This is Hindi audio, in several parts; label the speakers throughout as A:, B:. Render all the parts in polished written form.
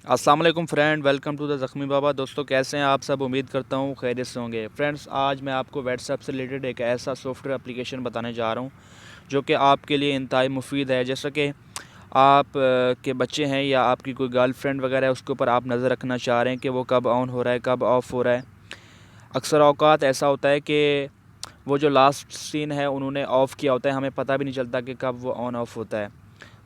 A: अस्सलाम वालेकुम फ्रेंड, वेलकम टू द ज़ख्मी बाबा। दोस्तों कैसे हैं आप सब? उम्मीद करता हूँ खैरियत से होंगे। फ्रेंड्स, आज मैं आपको व्हाट्सएप से रिलेटेड एक ऐसा सॉफ्टवेयर एप्लीकेशन बताने जा रहा हूँ जो कि आपके लिए इंतहाई मुफीद है। जैसा कि आप के बच्चे हैं या आपकी कोई गर्लफ्रेंड वगैरह है, उसके ऊपर आप नज़र रखना चाह रहे हैं कि वो कब ऑन हो रहा है, कब ऑफ़ हो रहा है। अक्सर औक़ात ऐसा होता है कि वो जो लास्ट सीन है उन्होंने ऑफ़ किया होता है, हमें पता भी नहीं चलता कि कब वो ऑन ऑफ़ होता है।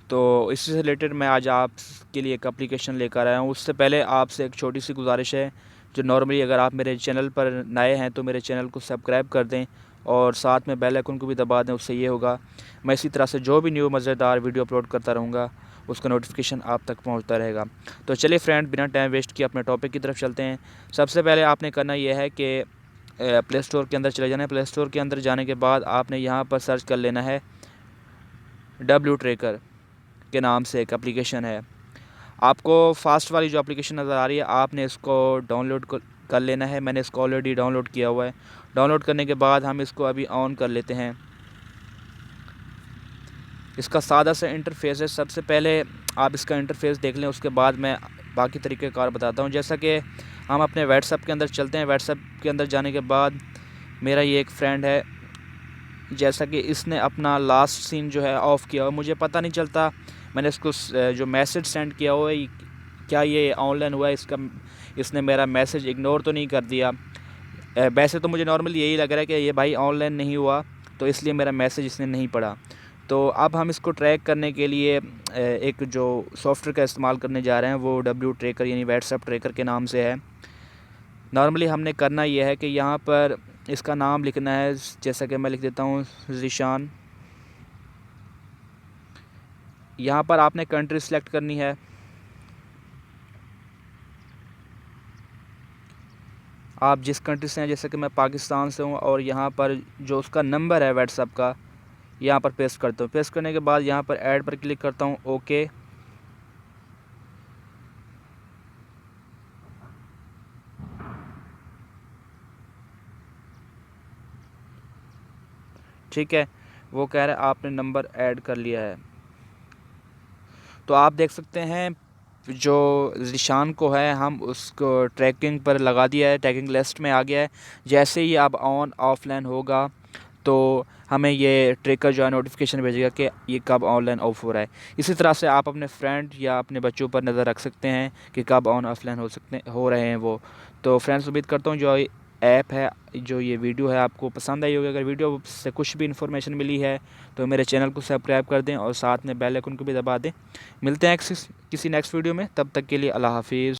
A: तो इससे रिलेटेड मैं आज आपके लिए एक एप्लीकेशन लेकर आया हूँ। उससे पहले आपसे एक छोटी सी गुजारिश है, जो नॉर्मली अगर आप मेरे चैनल पर नए हैं तो मेरे चैनल को सब्सक्राइब कर दें और साथ में बेल आइकन को भी दबा दें। उससे ये होगा, मैं इसी तरह से जो भी न्यू मज़ेदार वीडियो अपलोड करता रहूँगा उसका नोटिफिकेशन आप तक पहुँचता रहेगा। तो चलिए फ्रेंड, बिना टाइम वेस्ट किए अपने टॉपिक की तरफ चलते हैं। सबसे पहले आपने करना यह है कि प्ले स्टोर के अंदर चले जाना है। प्ले स्टोर के अंदर जाने के बाद आपने यहाँ पर सर्च कर लेना है डब्ल्यू ट्रैकर के नाम से एक एप्लीकेशन है। आपको फास्ट वाली जो एप्लीकेशन नज़र आ रही है, आपने इसको डाउनलोड कर लेना है। मैंने इसको ऑलरेडी डाउनलोड किया हुआ है। डाउनलोड करने के बाद हम इसको अभी ऑन कर लेते हैं। इसका सादा सा इंटरफेस है। सबसे पहले आप इसका इंटरफेस देख लें, उसके बाद मैं बाकी तरीक़ेकार बताता हूँ। जैसा कि हम अपने व्हाट्सएप के अंदर चलते हैं। व्हाट्सएप के अंदर जाने के बाद मेरा ये एक फ्रेंड है, जैसा कि इसने अपना लास्ट सीन जो है ऑफ़ किया हुआ। मुझे पता नहीं चलता, मैंने इसको जो मैसेज सेंड किया हुआ है, क्या ये ऑनलाइन हुआ है, इसने मेरा मैसेज इग्नोर तो नहीं कर दिया। वैसे तो मुझे नॉर्मली यही लग रहा है कि ये भाई ऑनलाइन नहीं हुआ, तो इसलिए मेरा मैसेज इसने नहीं पढ़ा। तो अब हम इसको ट्रैक करने के लिए एक जो सॉफ्टवेयर का इस्तेमाल करने जा रहे हैं वो डब्ल्यू ट्रैकर यानी व्हाट्सएप ट्रैकर के नाम से है। नॉर्मली हमने करना ये है कि यहाँ पर इसका नाम लिखना है, जैसा कि मैं लिख देता हूँ ज़ीशान। यहाँ पर आपने कंट्री सेलेक्ट करनी है। आप जिस कंट्री से हैं, जैसे कि मैं पाकिस्तान से हूँ, और यहाँ पर जो उसका नंबर है व्हाट्सएप का, यहाँ पर पेस्ट करता हूँ। पेस्ट करने के बाद यहाँ पर ऐड पर क्लिक करता हूँ, ओके। ठीक है, वो कह रहा है आपने नंबर ऐड कर लिया है। तो आप देख सकते हैं जो ज़ीशान को है, हम उसको ट्रैकिंग पर लगा दिया है, ट्रैकिंग लिस्ट में आ गया है। जैसे ही अब ऑन ऑफलाइन होगा तो हमें ये ट्रैकर जो है नोटिफिकेशन भेजेगा कि ये कब ऑनलाइन ऑफ हो रहा है। इसी तरह से आप अपने फ्रेंड या अपने बच्चों पर नज़र रख सकते हैं कि कब ऑन ऑफलाइन हो रहे हैं वो। तो फ्रेंड्स, उम्मीद करता हूँ जो ऐप है, जो ये वीडियो है, आपको पसंद आई होगी। अगर वीडियो से कुछ भी इन्फॉर्मेशन मिली है तो मेरे चैनल को सब्सक्राइब कर दें और साथ में बेल आइकन को भी दबा दें। मिलते हैं किसी नेक्स्ट वीडियो में, तब तक के लिए अल्लाह हाफिज़।